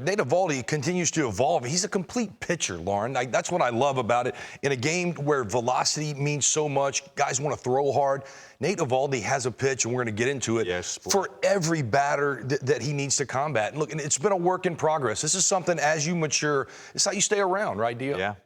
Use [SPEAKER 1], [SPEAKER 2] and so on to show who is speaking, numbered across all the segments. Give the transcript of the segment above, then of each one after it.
[SPEAKER 1] Nate Eovaldi continues to evolve. He's a complete pitcher, Lauren. That's what I love about it. In a game where velocity means so much, guys want to throw hard. Nate Eovaldi has a pitch, and we're going to get into it, for every batter that he needs to combat. And look, and it's been a work in progress. This is something, as you mature, it's how you stay around, right, Dio?
[SPEAKER 2] Yeah.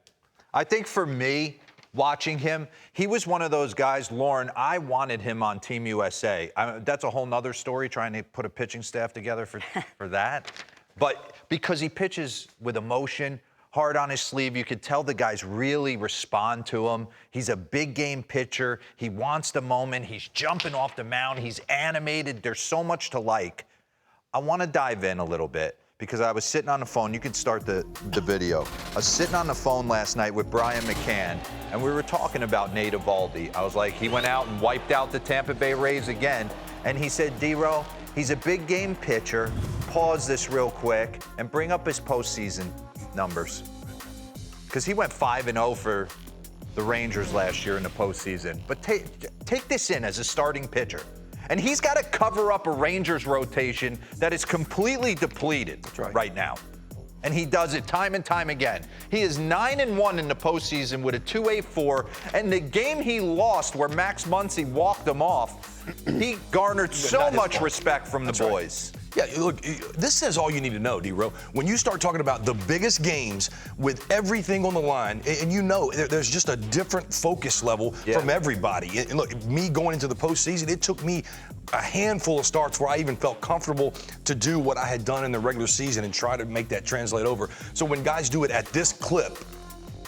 [SPEAKER 2] I think for me, watching him, he was one of those guys, Lauren, I wanted him on Team USA. That's a whole nother story, trying to put a pitching staff together for that. But because he pitches with emotion, hard on his sleeve, you could tell the guys really respond to him. He's a big game pitcher. He wants the moment. He's jumping off the mound. He's animated. There's so much to like. I want to dive in a little bit, because I was sitting on the phone. You can start the video. I was sitting on the phone last night with Brian McCann, and we were talking about Nate Eovaldi. I was like, he went out and wiped out the Tampa Bay Rays again, and he said, D-Ro, he's a big game pitcher. Pause this real quick and bring up his postseason numbers. Because he went 5-0 for the Rangers last year in the postseason. But take this in as a starting pitcher. And he's got to cover up a Rangers rotation that is completely depleted right now. And he does it time and time again. He is 9-1 in the postseason with a 2.84. And the game he lost, where Max Muncy walked him off, he garnered so much respect from the boys.
[SPEAKER 1] Yeah, look, this says all you need to know, D-Ro. When you start talking about the biggest games with everything on the line, and you know there's just a different focus level from everybody. And look, me going into the postseason, it took me a handful of starts where I even felt comfortable to do what I had done in the regular season and try to make that translate over. So when guys do it at this clip,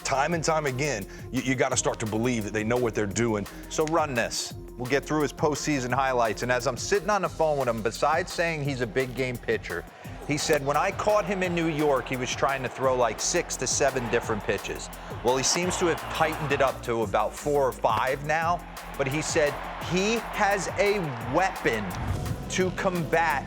[SPEAKER 1] time and time again, you got to start to believe that they know what they're doing.
[SPEAKER 2] So run this. We'll get through his postseason highlights. And as I'm sitting on the phone with him, besides saying he's a big game pitcher, he said when I caught him in New York, he was trying to throw like 6 to 7 different pitches. Well, he seems to have tightened it up to about 4 or 5 now. But he said he has a weapon to combat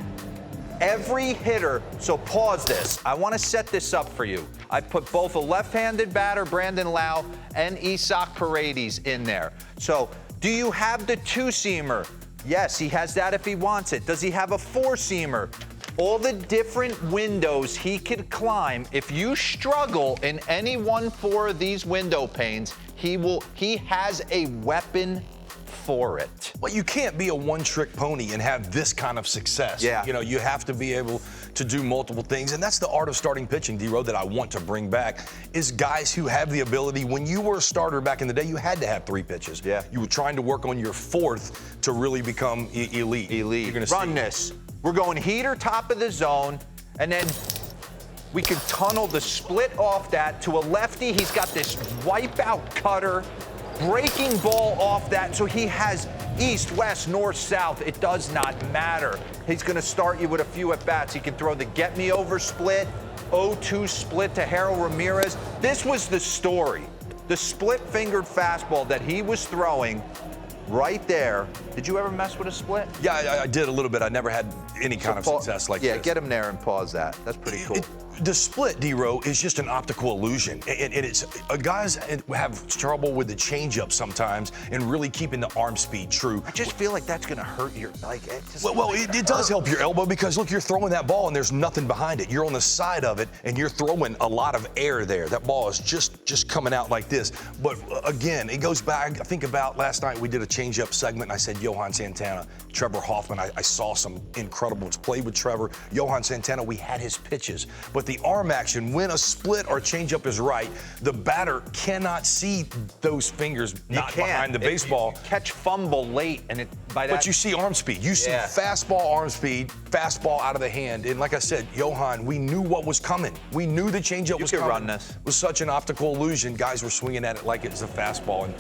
[SPEAKER 2] every hitter. So pause this. I want to set this up for you. I put both a left-handed batter, Brandon Lau, and Isaac Paredes in there. So do you have the 2-seamer? Yes, he has that if he wants it. Does he have a 4-seamer? All the different windows he could climb. If you struggle in any 1-4 of these window panes, he has a weapon for it.
[SPEAKER 1] Well, you can't be a one-trick pony and have this kind of success.
[SPEAKER 2] Yeah.
[SPEAKER 1] You know, you have to be able to do multiple things, and that's the art of starting pitching, D-Ro, that I want to bring back, is guys who have the ability. When you were a starter back in the day, you had to have 3 pitches.
[SPEAKER 2] Yeah.
[SPEAKER 1] You were trying to work on your 4th to really become elite.
[SPEAKER 2] You're gonna run this. We're going heater, top of the zone, and then we can tunnel the split off that to a lefty. He's got this wipeout cutter, breaking ball off that, so he has east, west, north, south. It does not matter. He's going to start you with a few at-bats. He can throw the get-me-over split, 0-2 split to Harold Ramirez. This was the story. The split-fingered fastball that he was throwing right there. Did you ever mess with a split?
[SPEAKER 1] Yeah, I did a little bit. I never had any kind of success like this.
[SPEAKER 2] Yeah, get him there and pause that. That's pretty cool.
[SPEAKER 1] The split, D-Ro, is just an optical illusion. And it's guys have trouble with the changeup sometimes and really keeping the arm speed true.
[SPEAKER 2] I just feel like that's going to hurt your,
[SPEAKER 1] it does help your elbow, because look, you're throwing that ball and there's nothing behind it. You're on the side of it and you're throwing a lot of air there. That ball is just coming out like this. But again, it goes back. I think about last night we did a changeup segment and I said Johan Santana, Trevor Hoffman. I saw some incredibles. Played with Trevor. Johan Santana, we had his pitches. But the arm action, when a split or changeup is right, the batter cannot see those fingers not behind the baseball.
[SPEAKER 2] You catch fumble late, and
[SPEAKER 1] But you see arm speed. You see fastball, arm speed, fastball out of the hand. And like I said, Johan, we knew what was coming. We knew the changeup was coming.
[SPEAKER 2] Run this.
[SPEAKER 1] It was such an optical illusion. Guys were swinging at it like it was a fastball. And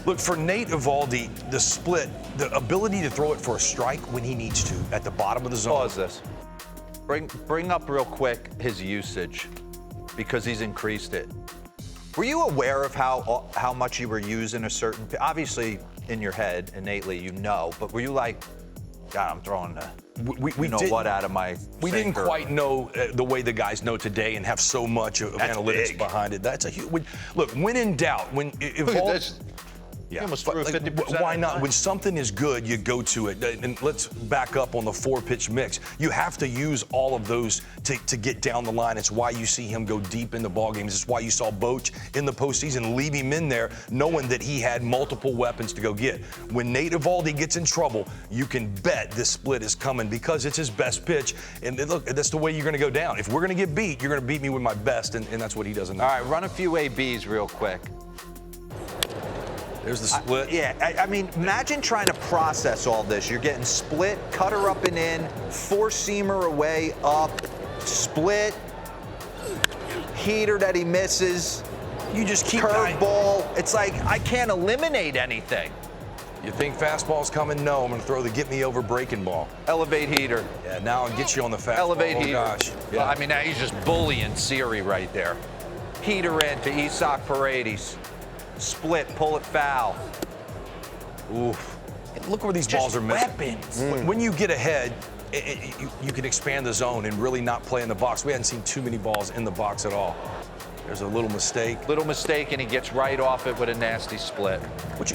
[SPEAKER 1] look, for Nate Eovaldi, the split, the ability to throw it for a strike when he needs to at the bottom of the zone.
[SPEAKER 2] Pause this. Bring up real quick his usage, because he's increased it. Were you aware of how much you were using a certain, obviously in your head, innately you know, but were you like, God, I'm throwing what out of my
[SPEAKER 1] We didn't quite know the way the guys know today and have so much of analytics behind it. That's a huge, look, when in doubt, when Eovaldi,
[SPEAKER 2] He almost threw 50%.
[SPEAKER 1] Why not? When something is good, you go to it. And let's back up on the 4-pitch mix. You have to use all of those to get down the line. It's why you see him go deep into ball games. It's why you saw Boch in the postseason leave him in there, knowing that he had multiple weapons to go get. When Nate Eovaldi gets in trouble, you can bet this split is coming because it's his best pitch. And look, that's the way you're going to go down. If we're going to get beat, you're going to beat me with my best, and that's what he doesn't know.
[SPEAKER 2] All right, run a few ABs real quick.
[SPEAKER 1] There's the split.
[SPEAKER 2] I mean, imagine trying to process all this. You're getting split, cutter up and in, four-seamer away, up, split, heater that he misses.
[SPEAKER 1] You just keep
[SPEAKER 2] curveball. It's like I can't eliminate anything.
[SPEAKER 1] You think fastball's coming? No, I'm going to throw the get-me-over breaking ball.
[SPEAKER 2] Elevate heater.
[SPEAKER 1] Yeah, now it gets you on the fastball.
[SPEAKER 2] Elevate heater.
[SPEAKER 1] Gosh. Yeah.
[SPEAKER 2] Well, I mean, now he's just bullying Siri right there. Heater in to Isak Paredes. Split, pull it foul. Oof.
[SPEAKER 1] Look where these balls are missing. Weapons. When you get ahead, you can expand the zone and really not play in the box. We hadn't seen too many balls in the box at all. There's a little mistake.
[SPEAKER 2] Little mistake, and he gets right off it with a nasty split.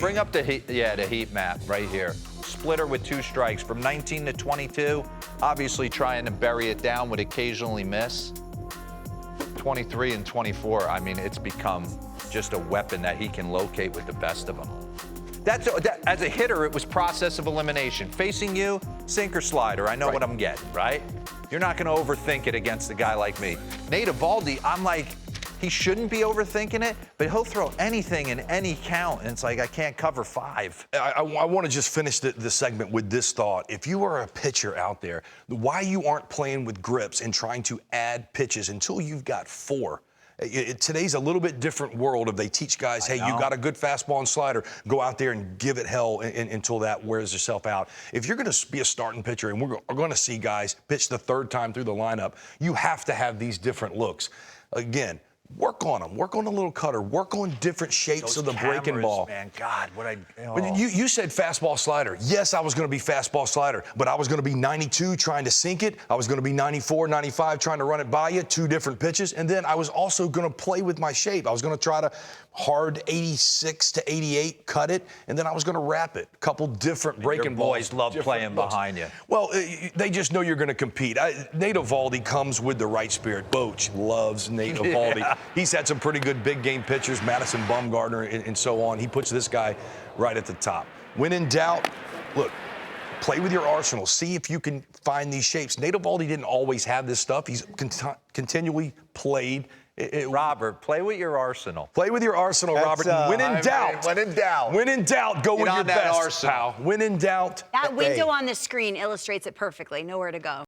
[SPEAKER 2] Bring up the heat map right here. Splitter with 2 strikes from 19 to 22. Obviously trying to bury it down, would occasionally miss. 23 and 24. I mean, it's become just a weapon that he can locate with the best of them. As a hitter, it was process of elimination. Facing you, sinker slider. I know what I'm getting, right? You're not going to overthink it against a guy like me. Nate Eovaldi, I'm like, he shouldn't be overthinking it, but he'll throw anything in any count, and it's like I can't cover 5.
[SPEAKER 1] I want to just finish the segment with this thought. If you are a pitcher out there, why you aren't playing with grips and trying to add pitches until you've got 4? Today's a little bit different world. If they teach guys, hey, you got a good fastball and slider, go out there and give it hell until that wears itself out. If you're going to be a starting pitcher, and we're going to see guys pitch the 3rd time through the lineup, you have to have these different looks. Again, work on them. Work on a little cutter. Work on different shapes of the breaking ball.
[SPEAKER 2] Man, God,
[SPEAKER 1] But you said fastball slider. Yes, I was going to be fastball slider, but I was going to be 92 trying to sink it. I was going to be 94, 95 trying to run it by you, 2 different pitches. And then I was also going to play with my shape. I was going to try to hard 86 to 88, cut it, and then I was going to wrap it. A couple different breaking balls.
[SPEAKER 2] Boys love playing behind you.
[SPEAKER 1] Well, they just know you're going to compete. Nate Eovaldi comes with the right spirit. Boch loves Nate Eovaldi. Yeah. He's had some pretty good big game pitchers, Madison Bumgarner and so on. He puts this guy right at the top. When in doubt, look, play with your arsenal. See if you can find these shapes. Nate Eovaldi didn't always have this stuff. He's continually played.
[SPEAKER 2] Robert, play with your arsenal.
[SPEAKER 1] Play with your arsenal, Robert. When in doubt, go with your best, pal. When in doubt.
[SPEAKER 3] That window on the screen illustrates it perfectly. Nowhere to go.